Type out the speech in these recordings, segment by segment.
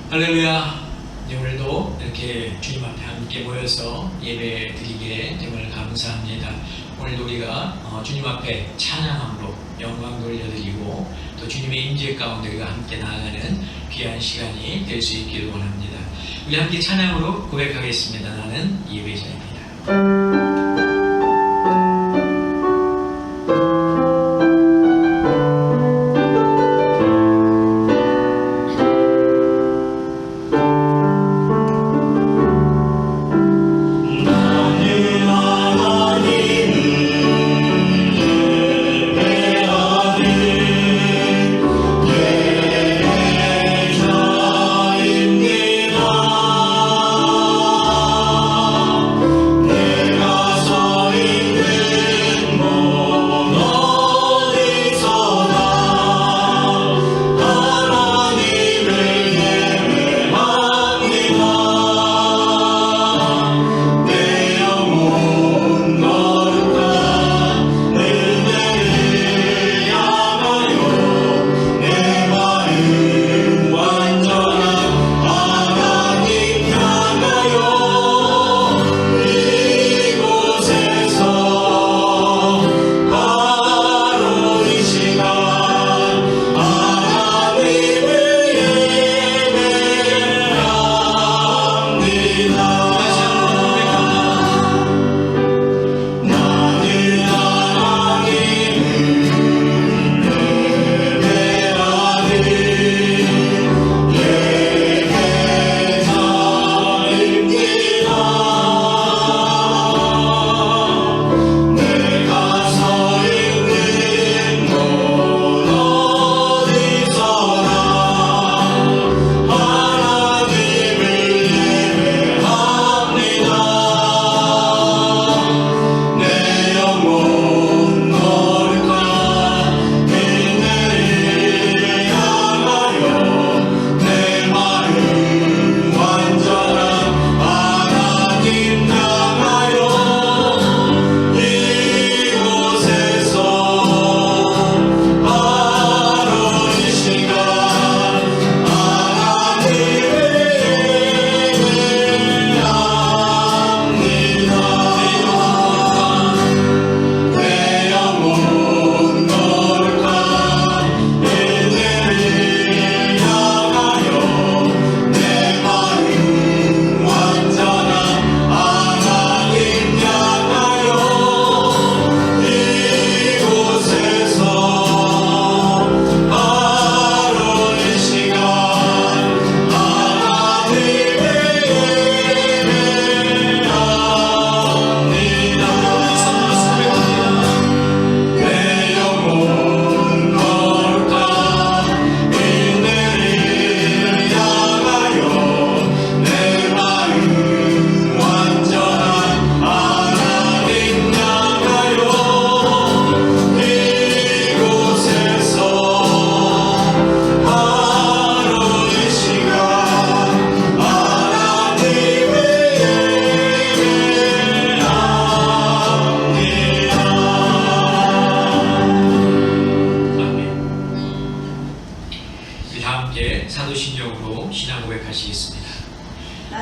할렐루야. 오늘도 이렇게 주님 앞에 함께 모여서 예배 드리기에 정말 감사합니다. 오늘도 우리가 주님 앞에 찬양함으로 영광 돌려드리고 또 주님의 임재 가운데 우리가 함께 나아가는 귀한 시간이 될 수 있기를 원합니다. 우리 함께 찬양으로 고백하겠습니다. 나는 예배자입니다.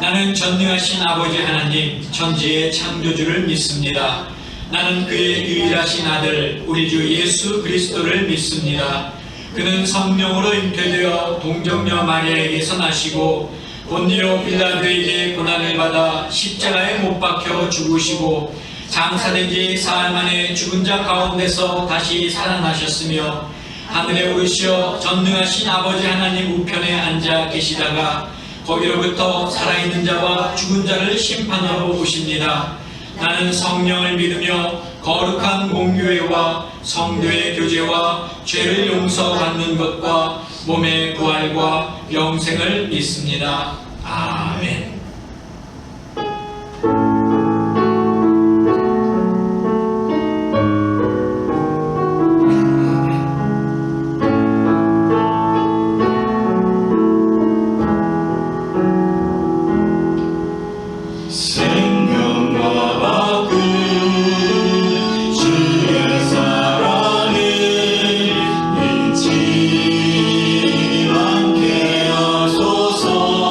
나는 전능하신 아버지 하나님 천지의 창조주를 믿습니다. 나는 그의 유일하신 아들 우리 주 예수 그리스도를 믿습니다. 그는 성령으로 잉태되어 동정녀 마리아에게서 나시고 본디오 빌라도에게 고난을 받아 십자가에 못 박혀 죽으시고 장사된 지 사흘 만에 죽은 자 가운데서 다시 살아나셨으며 하늘에 오르시어 전능하신 아버지 하나님 우편에 앉아 계시다가 거기로부터 살아있는 자와 죽은 자를 심판하러 오십니다. 나는 성령을 믿으며 거룩한 공교회와 성도의 교제와 죄를 용서받는 것과 몸의 부활과 영생을 믿습니다. 아멘. 잊지 않게 하소서.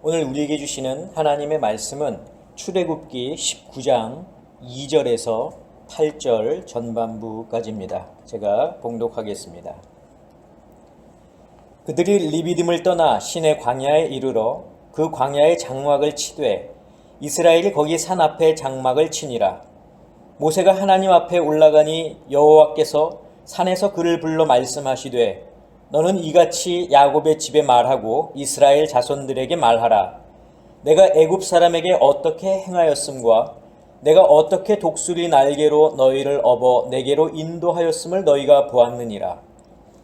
오늘 우리에게 주시는 하나님의 말씀은 출애굽기 19장 2절에서 8절 전반부까지입니다. 제가 봉독하겠습니다. 그들이 리비딤을 떠나 신의 광야에 이르러 그 광야의 장막을 치되 이스라엘이 거기 산 앞에 장막을 치니라. 모세가 하나님 앞에 올라가니 여호와께서 산에서 그를 불러 말씀하시되 너는 이같이 야곱의 집에 말하고 이스라엘 자손들에게 말하라. 내가 애굽 사람에게 어떻게 행하였음과 내가 어떻게 독수리 날개로 너희를 업어 내게로 인도하였음을 너희가 보았느니라.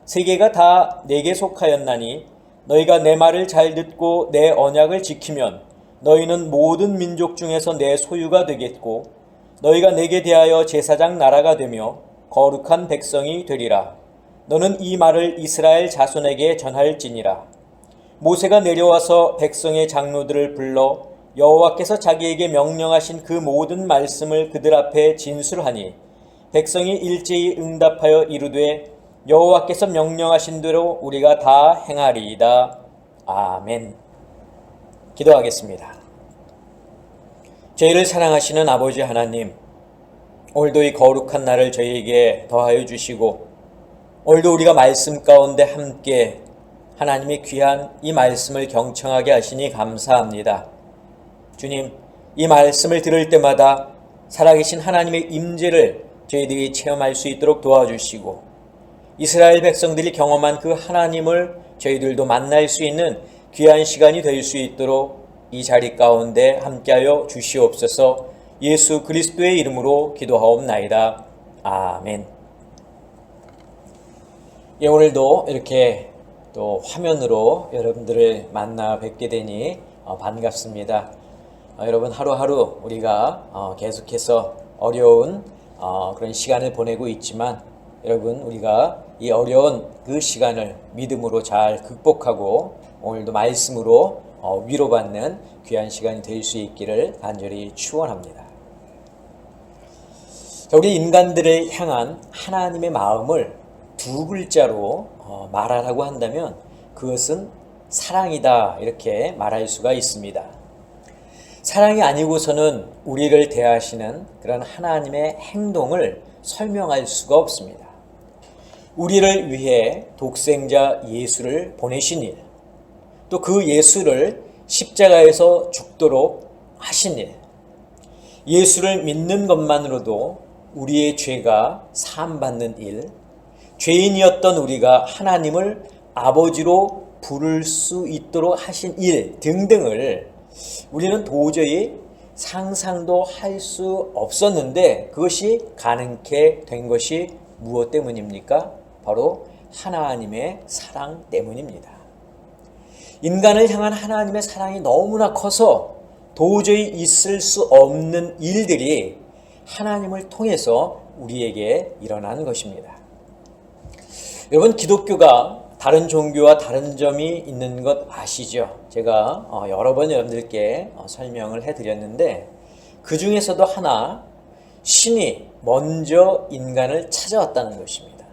세계가 다 내게 속하였나니 너희가 내 말을 잘 듣고 내 언약을 지키면 너희는 모든 민족 중에서 내 소유가 되겠고 너희가 내게 대하여 제사장 나라가 되며 거룩한 백성이 되리라. 너는 이 말을 이스라엘 자손에게 전할지니라. 모세가 내려와서 백성의 장로들을 불러 여호와께서 자기에게 명령하신 그 모든 말씀을 그들 앞에 진술하니 백성이 일제히 응답하여 이르되 여호와께서 명령하신 대로 우리가 다 행하리이다. 아멘. 기도하겠습니다. 저희를 사랑하시는 아버지 하나님, 오늘도 이 거룩한 날을 저희에게 더하여 주시고 오늘도 우리가 말씀 가운데 함께 하나님의 귀한 이 말씀을 경청하게 하시니 감사합니다. 주님, 이 말씀을 들을 때마다 살아계신 하나님의 임재를 저희들이 체험할 수 있도록 도와주시고 이스라엘 백성들이 경험한 그 하나님을 저희들도 만날 수 있는 귀한 시간이 될 수 있도록 이 자리 가운데 함께하여 주시옵소서. 예수 그리스도의 이름으로 기도하옵나이다. 아멘. 예, 오늘도 이렇게 또 화면으로 여러분들을 만나 뵙게 되니 반갑습니다. 여러분 하루하루 우리가 계속해서 어려운 그런 시간을 보내고 있지만 여러분 우리가 이 어려운 그 시간을 믿음으로 잘 극복하고 오늘도 말씀으로 위로받는 귀한 시간이 될 수 있기를 간절히 축원합니다. 우리 인간들을 향한 하나님의 마음을 두 글자로 말하라고 한다면 그것은 사랑이다 이렇게 말할 수가 있습니다. 사랑이 아니고서는 우리를 대하시는 그런 하나님의 행동을 설명할 수가 없습니다. 우리를 위해 독생자 예수를 보내신 일, 또 그 예수를 십자가에서 죽도록 하신 일, 예수를 믿는 것만으로도 우리의 죄가 사함받는 일, 죄인이었던 우리가 하나님을 아버지로 부를 수 있도록 하신 일 등등을 우리는 도저히 상상도 할 수 없었는데 그것이 가능케 된 것이 무엇 때문입니까? 바로 하나님의 사랑 때문입니다. 인간을 향한 하나님의 사랑이 너무나 커서 도저히 있을 수 없는 일들이 하나님을 통해서 우리에게 일어난 것입니다. 여러분, 기독교가 다른 종교와 다른 점이 있는 것 아시죠? 제가 여러 번 여러분들께 설명을 해드렸는데 그 중에서도 하나, 신이 먼저 인간을 찾아왔다는 것입니다.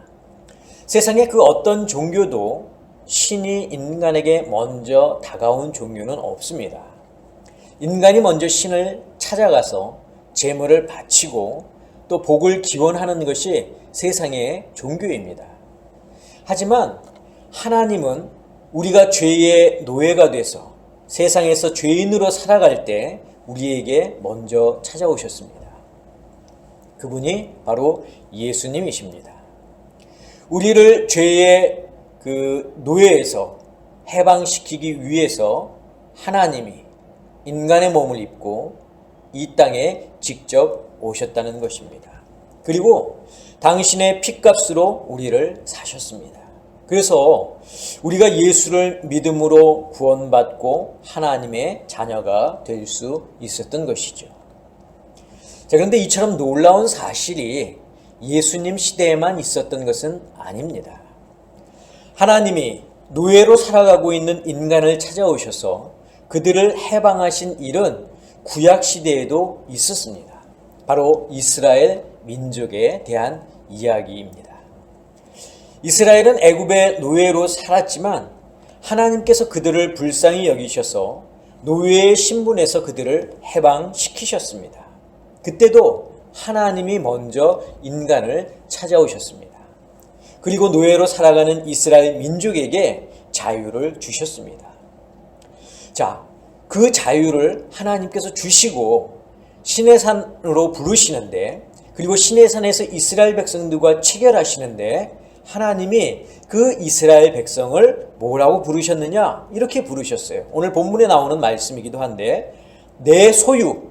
세상에 그 어떤 종교도 신이 인간에게 먼저 다가온 종교는 없습니다. 인간이 먼저 신을 찾아가서 제물을 바치고 또 복을 기원하는 것이 세상의 종교입니다. 하지만 하나님은 우리가 죄의 노예가 돼서 세상에서 죄인으로 살아갈 때 우리에게 먼저 찾아오셨습니다. 그분이 바로 예수님이십니다. 우리를 죄의 그 노예에서 해방시키기 위해서 하나님이 인간의 몸을 입고 이 땅에 직접 오셨다는 것입니다. 그리고 당신의 핏값으로 우리를 사셨습니다. 그래서 우리가 예수를 믿음으로 구원받고 하나님의 자녀가 될 수 있었던 것이죠. 자, 그런데 이처럼 놀라운 사실이 예수님 시대에만 있었던 것은 아닙니다. 하나님이 노예로 살아가고 있는 인간을 찾아오셔서 그들을 해방하신 일은 구약 시대에도 있었습니다. 바로 이스라엘 민족에 대한 이야기입니다. 이스라엘은 애굽의 노예로 살았지만 하나님께서 그들을 불쌍히 여기셔서 노예의 신분에서 그들을 해방시키셨습니다. 그때도 하나님이 먼저 인간을 찾아오셨습니다. 그리고 노예로 살아가는 이스라엘 민족에게 자유를 주셨습니다. 자, 그 자유를 하나님께서 주시고 시내산으로 부르시는데, 그리고 시내산에서 이스라엘 백성들과 체결하시는데, 하나님이 그 이스라엘 백성을 뭐라고 부르셨느냐? 이렇게 부르셨어요. 오늘 본문에 나오는 말씀이기도 한데, 내 소유,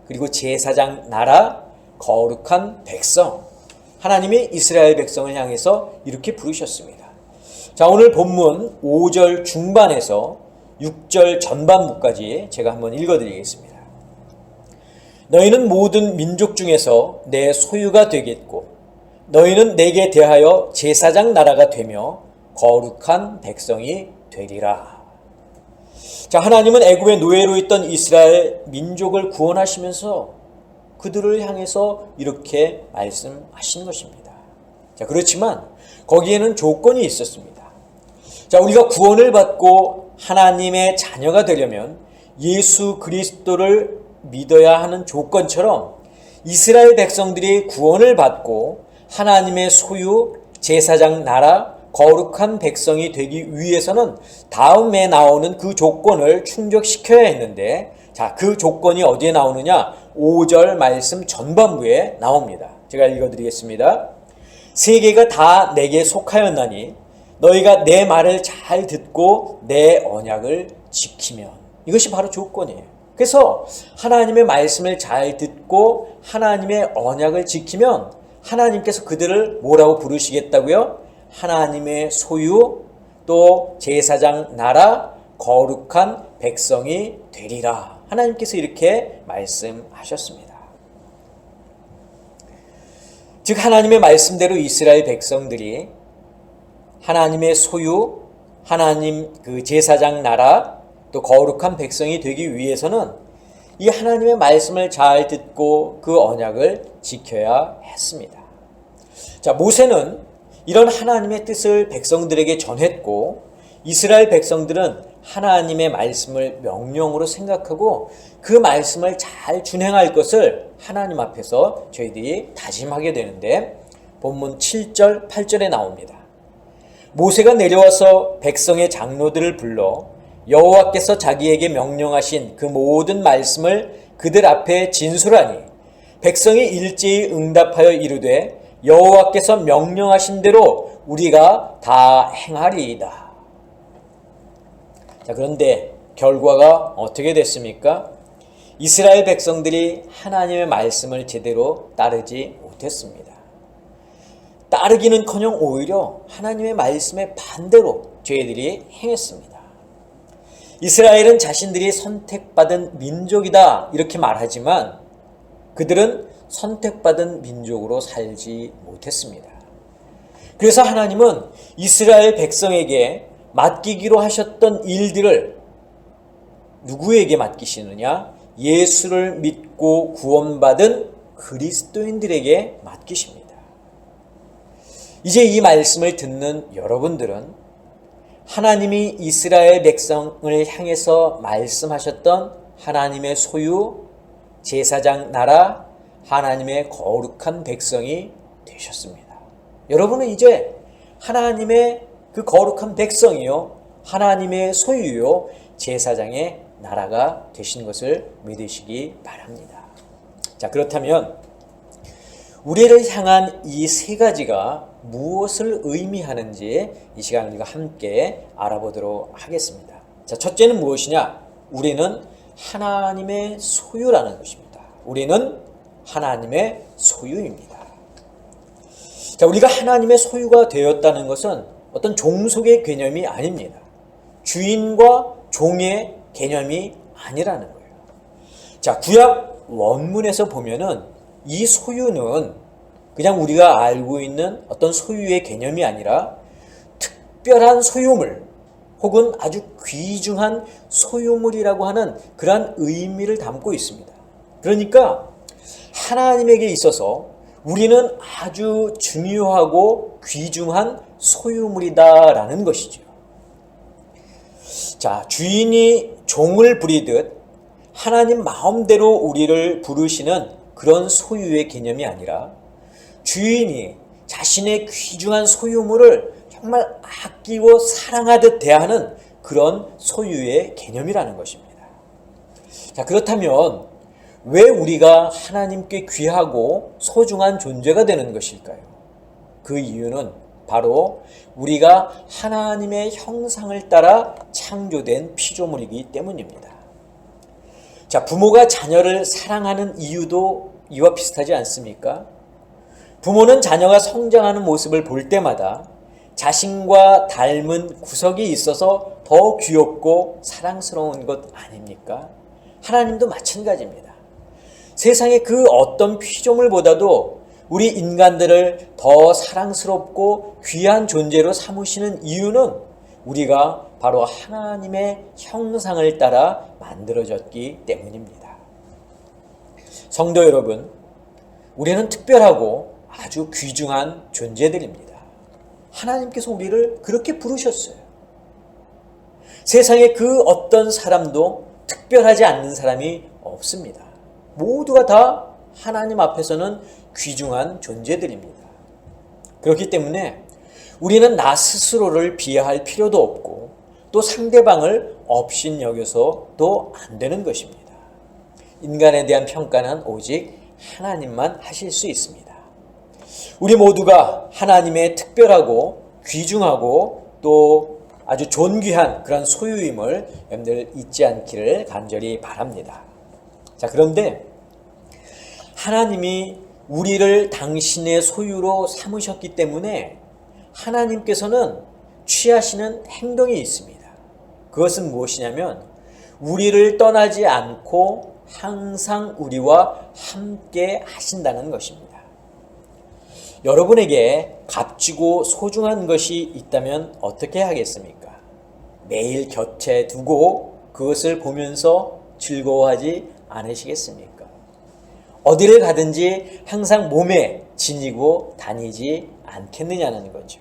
그리고 제사장 나라, 거룩한 백성. 하나님이 이스라엘 백성을 향해서 이렇게 부르셨습니다. 자, 오늘 본문 5절 중반에서 6절 전반부까지 제가 한번 읽어드리겠습니다. 너희는 모든 민족 중에서 내 소유가 되겠고 너희는 내게 대하여 제사장 나라가 되며 거룩한 백성이 되리라. 자, 하나님은 애굽의 노예로 있던 이스라엘 민족을 구원하시면서 그들을 향해서 이렇게 말씀하신 것입니다. 자, 그렇지만 거기에는 조건이 있었습니다. 자, 우리가 구원을 받고 하나님의 자녀가 되려면 예수 그리스도를 믿어야 하는 조건처럼 이스라엘 백성들이 구원을 받고 하나님의 소유, 제사장 나라, 거룩한 백성이 되기 위해서는 다음에 나오는 그 조건을 충족시켜야 했는데, 자, 그 조건이 어디에 나오느냐? 5절 말씀 전반부에 나옵니다. 제가 읽어드리겠습니다. 세계가 다 내게 속하였나니 너희가 내 말을 잘 듣고 내 언약을 지키면. 이것이 바로 조건이에요. 그래서 하나님의 말씀을 잘 듣고 하나님의 언약을 지키면 하나님께서 그들을 뭐라고 부르시겠다고요? 하나님의 소유, 또 제사장 나라, 거룩한 백성이 되리라. 하나님께서 이렇게 말씀하셨습니다. 즉 하나님의 말씀대로 이스라엘 백성들이 하나님의 소유, 하나님 그 제사장 나라, 또 거룩한 백성이 되기 위해서는 이 하나님의 말씀을 잘 듣고 그 언약을 지켜야 했습니다. 자, 모세는 이런 하나님의 뜻을 백성들에게 전했고 이스라엘 백성들은 하나님의 말씀을 명령으로 생각하고 그 말씀을 잘 준행할 것을 하나님 앞에서 저희들이 다짐하게 되는데, 본문 7절, 8절에 나옵니다. 모세가 내려와서 백성의 장로들을 불러 여호와께서 자기에게 명령하신 그 모든 말씀을 그들 앞에 진술하니 백성이 일제히 응답하여 이르되 여호와께서 명령하신 대로 우리가 다 행하리이다. 자, 그런데 결과가 어떻게 됐습니까? 이스라엘 백성들이 하나님의 말씀을 제대로 따르지 못했습니다. 따르기는커녕 오히려 하나님의 말씀에 반대로 저희들이 행했습니다. 이스라엘은 자신들이 선택받은 민족이다 이렇게 말하지만 그들은 선택받은 민족으로 살지 못했습니다. 그래서 하나님은 이스라엘 백성에게 맡기기로 하셨던 일들을 누구에게 맡기시느냐? 예수를 믿고 구원받은 그리스도인들에게 맡기십니다. 이제 이 말씀을 듣는 여러분들은 하나님이 이스라엘 백성을 향해서 말씀하셨던 하나님의 소유, 제사장 나라, 하나님의 거룩한 백성이 되셨습니다. 여러분은 이제 하나님의 그 거룩한 백성이요, 하나님의 소유요, 제사장의 나라가 되신 것을 믿으시기 바랍니다. 자, 그렇다면 우리를 향한 이 세 가지가 무엇을 의미하는지 이 시간을 우리가 함께 알아보도록 하겠습니다. 자, 첫째는 무엇이냐? 우리는 하나님의 소유라는 것입니다. 우리는 하나님의 소유입니다. 자, 우리가 하나님의 소유가 되었다는 것은 어떤 종속의 개념이 아닙니다. 주인과 종의 개념이 아니라는 거예요. 자, 구약 원문에서 보면은 이 소유는 그냥 우리가 알고 있는 어떤 소유의 개념이 아니라 특별한 소유물 혹은 아주 귀중한 소유물이라고 하는 그러한 의미를 담고 있습니다. 그러니까 하나님에게 있어서 우리는 아주 중요하고 귀중한 소유물이다라는 것이죠. 자, 주인이 종을 부리듯 하나님 마음대로 우리를 부르시는 그런 소유의 개념이 아니라 주인이 자신의 귀중한 소유물을 정말 아끼고 사랑하듯 대하는 그런 소유의 개념이라는 것입니다. 자, 그렇다면 왜 우리가 하나님께 귀하고 소중한 존재가 되는 것일까요? 그 이유는 바로 우리가 하나님의 형상을 따라 창조된 피조물이기 때문입니다. 자, 부모가 자녀를 사랑하는 이유도 이와 비슷하지 않습니까? 부모는 자녀가 성장하는 모습을 볼 때마다 자신과 닮은 구석이 있어서 더 귀엽고 사랑스러운 것 아닙니까? 하나님도 마찬가지입니다. 세상의 그 어떤 피조물보다도 우리 인간들을 더 사랑스럽고 귀한 존재로 삼으시는 이유는 우리가 바로 하나님의 형상을 따라 만들어졌기 때문입니다. 성도 여러분, 우리는 특별하고 아주 귀중한 존재들입니다. 하나님께서 우리를 그렇게 부르셨어요. 세상에 그 어떤 사람도 특별하지 않는 사람이 없습니다. 모두가 다 하나님 앞에서는 귀중한 존재들입니다. 그렇기 때문에 우리는 나 스스로를 비하할 필요도 없고 또 상대방을 업신여겨서도 안 되는 것입니다. 인간에 대한 평가는 오직 하나님만 하실 수 있습니다. 우리 모두가 하나님의 특별하고 귀중하고 또 아주 존귀한 그런 소유임을 여러분들 잊지 않기를 간절히 바랍니다. 자, 그런데 하나님이 우리를 당신의 소유로 삼으셨기 때문에 하나님께서는 취하시는 행동이 있습니다. 그것은 무엇이냐면 우리를 떠나지 않고 항상 우리와 함께 하신다는 것입니다. 여러분에게 값지고 소중한 것이 있다면 어떻게 하겠습니까? 매일 곁에 두고 그것을 보면서 즐거워하지 않으시겠습니까? 어디를 가든지 항상 몸에 지니고 다니지 않겠느냐는 거죠.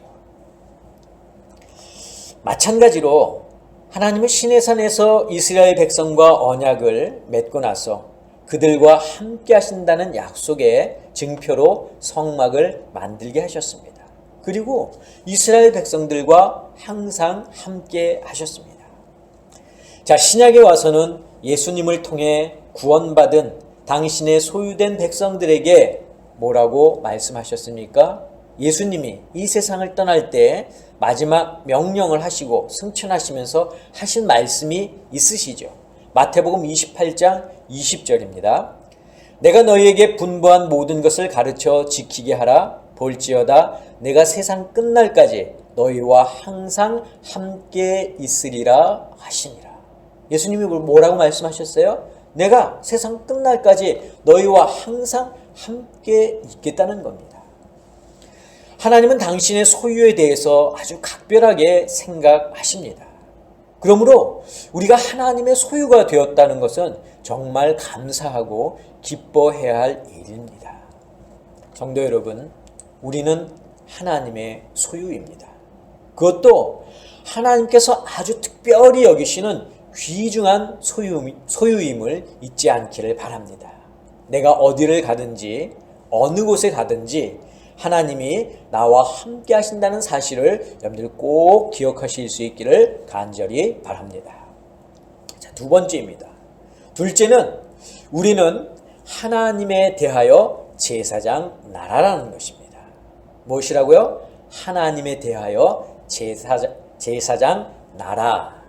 마찬가지로 하나님은 시내산에서 이스라엘 백성과 언약을 맺고 나서 그들과 함께 하신다는 약속의 증표로 성막을 만들게 하셨습니다. 그리고 이스라엘 백성들과 항상 함께 하셨습니다. 자, 신약에 와서는 예수님을 통해 구원받은 당신의 소유된 백성들에게 뭐라고 말씀하셨습니까? 예수님이 이 세상을 떠날 때 마지막 명령을 하시고 승천하시면서 하신 말씀이 있으시죠. 마태복음 28장 20절입니다. 내가 너희에게 분부한 모든 것을 가르쳐 지키게 하라. 볼지어다 내가 세상 끝날까지 너희와 항상 함께 있으리라 하시니라. 예수님이 뭐라고 말씀하셨어요? 내가 세상 끝날까지 너희와 항상 함께 있겠다는 겁니다. 하나님은 당신의 소유에 대해서 아주 각별하게 생각하십니다. 그러므로 우리가 하나님의 소유가 되었다는 것은 정말 감사하고 기뻐해야 할 일입니다. 성도 여러분, 우리는 하나님의 소유입니다. 그것도 하나님께서 아주 특별히 여기시는 귀중한 소유임을 잊지 않기를 바랍니다. 내가 어디를 가든지 어느 곳에 가든지 하나님이 나와 함께 하신다는 사실을 여러분들 꼭 기억하실 수 있기를 간절히 바랍니다. 자, 두 번째입니다. 둘째는 우리는 하나님에 대하여 제사장 나라라는 것입니다. 무엇이라고요? 하나님에 대하여 제사장 나라.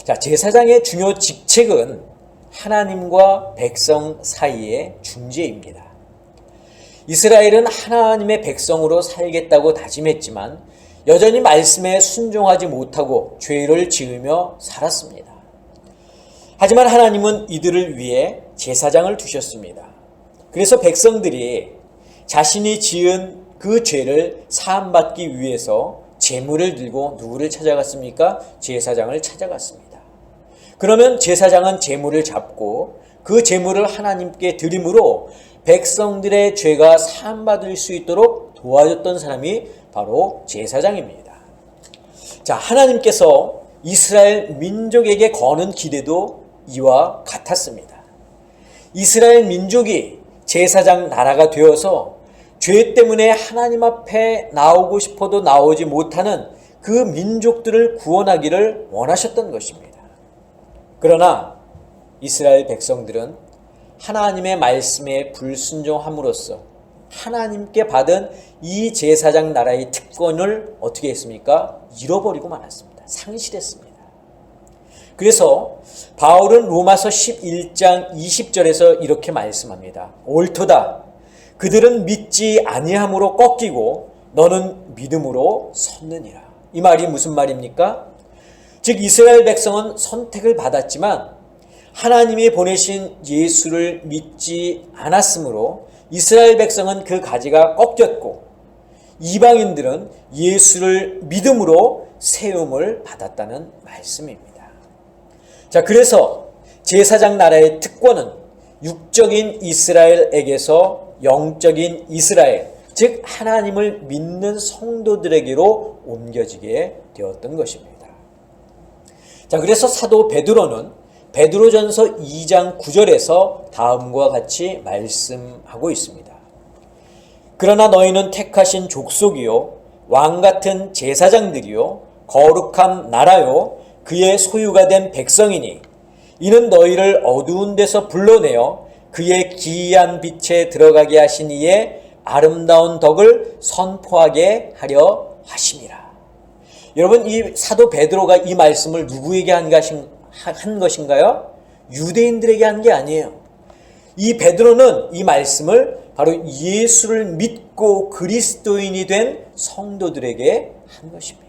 자, 제사장의 중요 직책은 하나님과 백성 사이의 중재입니다. 이스라엘은 하나님의 백성으로 살겠다고 다짐했지만 여전히 말씀에 순종하지 못하고 죄를 지으며 살았습니다. 하지만 하나님은 이들을 위해 제사장을 두셨습니다. 그래서 백성들이 자신이 지은 그 죄를 사함받기 위해서 제물을 들고 누구를 찾아갔습니까? 제사장을 찾아갔습니다. 그러면 제사장은 제물을 잡고 그 제물을 하나님께 드림으로 백성들의 죄가 사함받을 수 있도록 도와줬던 사람이 바로 제사장입니다. 자, 하나님께서 이스라엘 민족에게 거는 기대도 이와 같았습니다. 이스라엘 민족이 제사장 나라가 되어서 죄 때문에 하나님 앞에 나오고 싶어도 나오지 못하는 그 민족들을 구원하기를 원하셨던 것입니다. 그러나 이스라엘 백성들은 하나님의 말씀에 불순종함으로써 하나님께 받은 이 제사장 나라의 특권을 어떻게 했습니까? 잃어버리고 말았습니다. 상실했습니다. 그래서 바울은 로마서 11장 20절에서 이렇게 말씀합니다. 옳도다. 그들은 믿지 아니함으로 꺾이고 너는 믿음으로 섰느니라. 이 말이 무슨 말입니까? 즉 이스라엘 백성은 선택을 받았지만 하나님이 보내신 예수를 믿지 않았으므로 이스라엘 백성은 그 가지가 꺾였고 이방인들은 예수를 믿음으로 세움을 받았다는 말씀입니다. 자, 그래서 제사장 나라의 특권은 육적인 이스라엘에게서 영적인 이스라엘, 즉 하나님을 믿는 성도들에게로 옮겨지게 되었던 것입니다. 자, 그래서 사도 베드로는 베드로전서 2장 9절에서 다음과 같이 말씀하고 있습니다. 그러나 너희는 택하신 족속이요 왕같은 제사장들이요 거룩한 나라요 그의 소유가 된 백성이니 이는 너희를 어두운 데서 불러내어 그의 기이한 빛에 들어가게 하신 이의 아름다운 덕을 선포하게 하려 하심이라. 여러분, 이 사도 베드로가 이 말씀을 누구에게 한 것인가요? 유대인들에게 한 게 아니에요. 이 베드로는 이 말씀을 바로 예수를 믿고 그리스도인이 된 성도들에게 한 것입니다.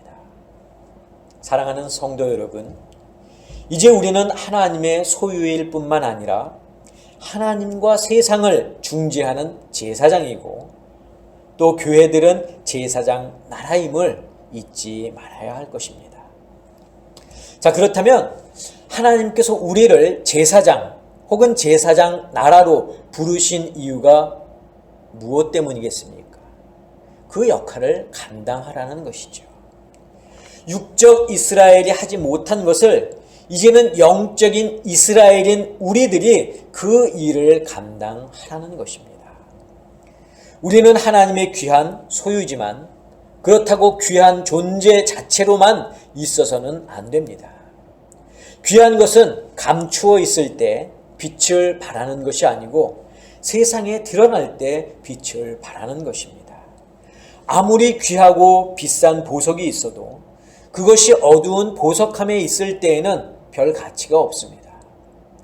사랑하는 성도 여러분, 이제 우리는 하나님의 소유일 뿐만 아니라 하나님과 세상을 중재하는 제사장이고 또 교회들은 제사장 나라임을 잊지 말아야 할 것입니다. 자, 그렇다면 하나님께서 우리를 제사장 혹은 제사장 나라로 부르신 이유가 무엇 때문이겠습니까? 그 역할을 감당하라는 것이죠. 육적 이스라엘이 하지 못한 것을 이제는 영적인 이스라엘인 우리들이 그 일을 감당하라는 것입니다. 우리는 하나님의 귀한 소유지만 그렇다고 귀한 존재 자체로만 있어서는 안 됩니다. 귀한 것은 감추어 있을 때 빛을 발하는 것이 아니고 세상에 드러날 때 빛을 발하는 것입니다. 아무리 귀하고 비싼 보석이 있어도 그것이 어두운 보석함에 있을 때에는 별 가치가 없습니다.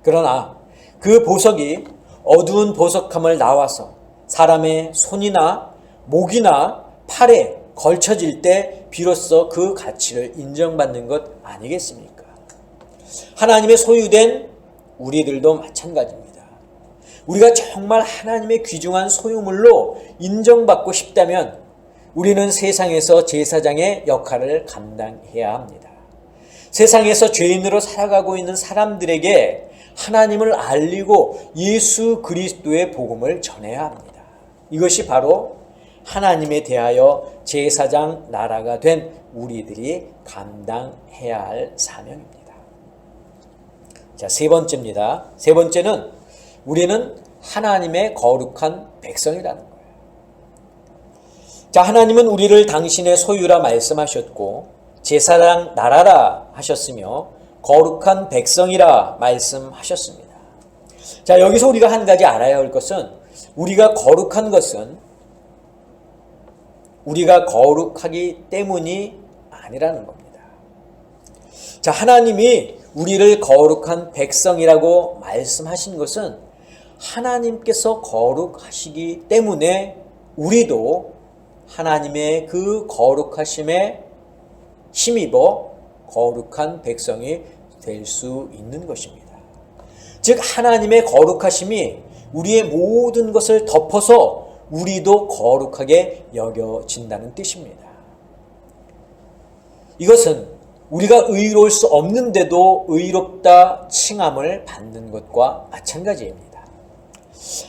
그러나 그 보석이 어두운 보석함을 나와서 사람의 손이나 목이나 팔에 걸쳐질 때 비로소 그 가치를 인정받는 것 아니겠습니까? 하나님의 소유된 우리들도 마찬가지입니다. 우리가 정말 하나님의 귀중한 소유물로 인정받고 싶다면 우리는 세상에서 제사장의 역할을 감당해야 합니다. 세상에서 죄인으로 살아가고 있는 사람들에게 하나님을 알리고 예수 그리스도의 복음을 전해야 합니다. 이것이 바로 하나님에 대하여 제사장 나라가 된 우리들이 감당해야 할 사명입니다. 자, 세 번째입니다. 세 번째는 우리는 하나님의 거룩한 백성이라는 거예요. 자, 하나님은 우리를 당신의 소유라 말씀하셨고 제사장 나라라 하셨으며 거룩한 백성이라 말씀하셨습니다. 자, 여기서 우리가 한 가지 알아야 할 것은 우리가 거룩한 것은 우리가 거룩하기 때문이 아니라는 겁니다. 자, 하나님이 우리를 거룩한 백성이라고 말씀하신 것은 하나님께서 거룩하시기 때문에 우리도 하나님의 그 거룩하심에 힘입어 거룩한 백성이 될 수 있는 것입니다. 즉 하나님의 거룩하심이 우리의 모든 것을 덮어서 우리도 거룩하게 여겨진다는 뜻입니다. 이것은 우리가 의로울 수 없는데도 의롭다 칭함을 받는 것과 마찬가지입니다.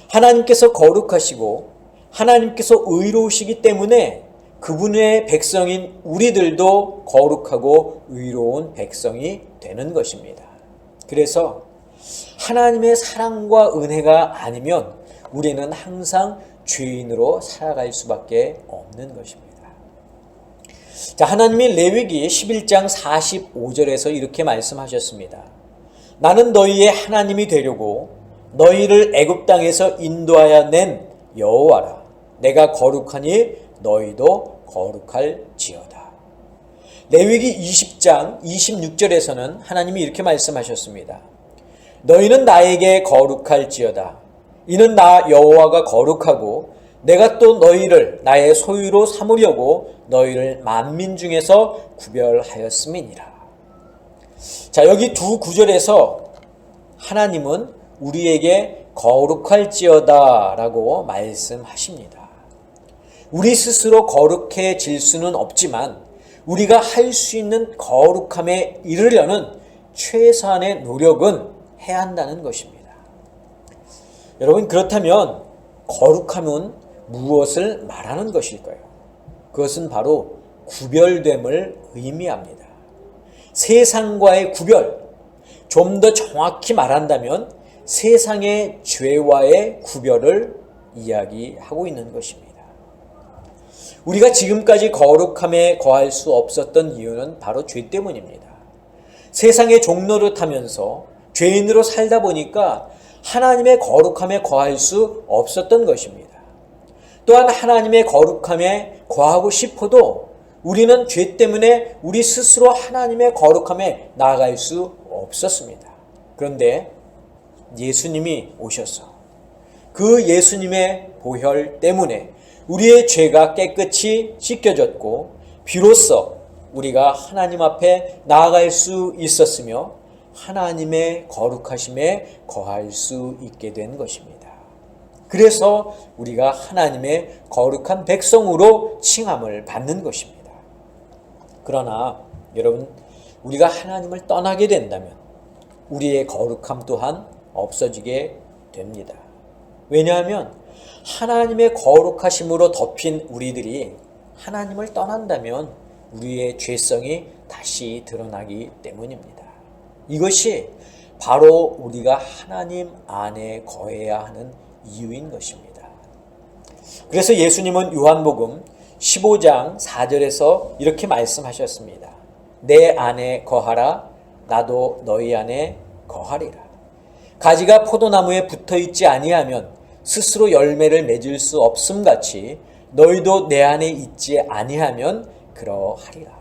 하나님께서 거룩하시고 하나님께서 의로우시기 때문에 그분의 백성인 우리들도 거룩하고 의로운 백성이 되는 것입니다. 그래서 하나님의 사랑과 은혜가 아니면 우리는 항상 죄인으로 살아갈 수밖에 없는 것입니다. 자, 하나님이 레위기 11장 45절에서 이렇게 말씀하셨습니다. 나는 너희의 하나님이 되려고 너희를 애굽 땅에서 인도하여 낸 여호와라. 내가 거룩하니 너희도 거룩할지어다. 레위기 20장 26절에서는 하나님이 이렇게 말씀하셨습니다. 너희는 나에게 거룩할지어다. 이는 나 여호와가 거룩하고 내가 또 너희를 나의 소유로 삼으려고 너희를 만민 중에서 구별하였음이니라. 자, 여기 두 구절에서 하나님은 우리에게 거룩할지어다 라고 말씀하십니다. 우리 스스로 거룩해질 수는 없지만 우리가 할 수 있는 거룩함에 이르려는 최소한의 노력은 해야 한다는 것입니다. 여러분, 그렇다면 거룩함은 무엇을 말하는 것일까요? 그것은 바로 구별됨을 의미합니다. 세상과의 구별, 좀 더 정확히 말한다면 세상의 죄와의 구별을 이야기하고 있는 것입니다. 우리가 지금까지 거룩함에 거할 수 없었던 이유는 바로 죄 때문입니다. 세상의 종로를 타면서 죄인으로 살다 보니까 하나님의 거룩함에 거할 수 없었던 것입니다. 또한 하나님의 거룩함에 거하고 싶어도 우리는 죄 때문에 우리 스스로 하나님의 거룩함에 나아갈 수 없었습니다. 그런데 예수님이 오셔서 그 예수님의 보혈 때문에 우리의 죄가 깨끗이 씻겨졌고 비로소 우리가 하나님 앞에 나아갈 수 있었으며 하나님의 거룩하심에 거할 수 있게 된 것입니다. 그래서 우리가 하나님의 거룩한 백성으로 칭함을 받는 것입니다. 그러나 여러분, 우리가 하나님을 떠나게 된다면 우리의 거룩함 또한 없어지게 됩니다. 왜냐하면 하나님의 거룩하심으로 덮인 우리들이 하나님을 떠난다면 우리의 죄성이 다시 드러나기 때문입니다. 이것이 바로 우리가 하나님 안에 거해야 하는 이유인 것입니다. 그래서 예수님은 요한복음 15장 4절에서 이렇게 말씀하셨습니다. 내 안에 거하라, 나도 너희 안에 거하리라. 가지가 포도나무에 붙어있지 아니하면 스스로 열매를 맺을 수 없음같이 너희도 내 안에 있지 아니하면 그러하리라.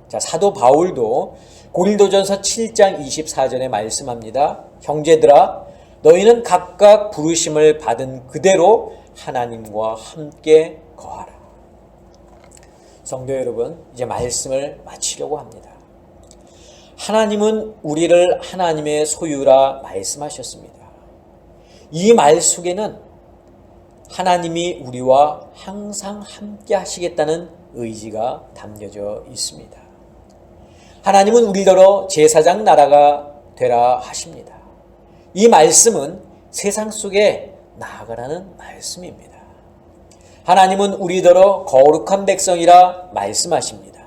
자, 사도 바울도 고린도전서 7장 24절에 말씀합니다. 형제들아, 너희는 각각 부르심을 받은 그대로 하나님과 함께 거하라. 성도 여러분, 이제 말씀을 마치려고 합니다. 하나님은 우리를 하나님의 소유라 말씀하셨습니다. 이 말 속에는 하나님이 우리와 항상 함께 하시겠다는 의지가 담겨져 있습니다. 하나님은 우리더러 제사장 나라가 되라 하십니다. 이 말씀은 세상 속에 나아가라는 말씀입니다. 하나님은 우리더러 거룩한 백성이라 말씀하십니다.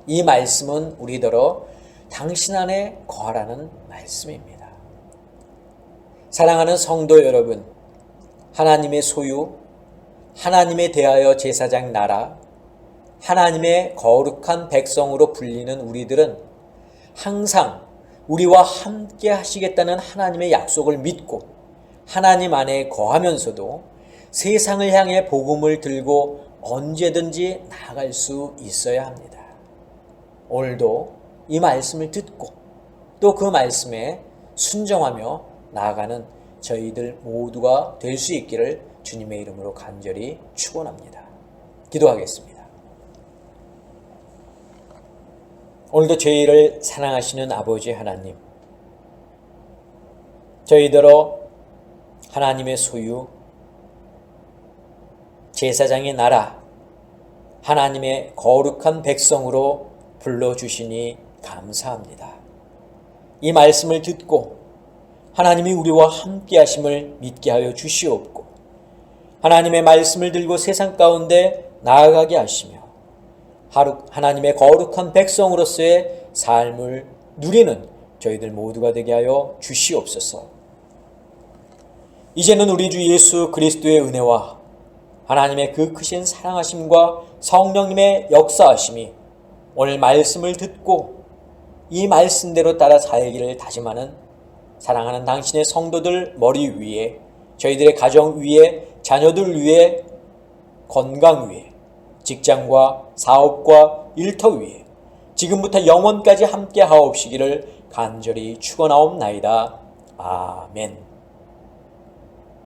이 말씀은 우리더러 당신 안에 거하라는 말씀입니다. 사랑하는 성도 여러분, 하나님의 소유, 하나님에 대하여 제사장 나라, 하나님의 거룩한 백성으로 불리는 우리들은 항상 우리와 함께 하시겠다는 하나님의 약속을 믿고 하나님 안에 거하면서도 세상을 향해 복음을 들고 언제든지 나아갈 수 있어야 합니다. 오늘도 이 말씀을 듣고 또 그 말씀에 순종하며 나아가는 저희들 모두가 될 수 있기를 주님의 이름으로 간절히 축원합니다. 기도하겠습니다. 오늘도 저희를 사랑하시는 아버지 하나님, 저희들로 하나님의 소유, 제사장의 나라, 하나님의 거룩한 백성으로 불러주시니 감사합니다. 이 말씀을 듣고 하나님이 우리와 함께 하심을 믿게 하여 주시옵고, 하나님의 말씀을 들고 세상 가운데 나아가게 하시며 하나님의 거룩한 백성으로서의 삶을 누리는 저희들 모두가 되게 하여 주시옵소서. 이제는 우리 주 예수 그리스도의 은혜와 하나님의 그 크신 사랑하심과 성령님의 역사하심이 오늘 말씀을 듣고 이 말씀대로 따라 살기를 다짐하는 사랑하는 당신의 성도들 머리 위에, 저희들의 가정 위에, 자녀들 위에, 건강 위에, 직장과 사업과 일터 위에 지금부터 영원까지 함께 하옵시기를 간절히 축원하옵나이다. 아멘.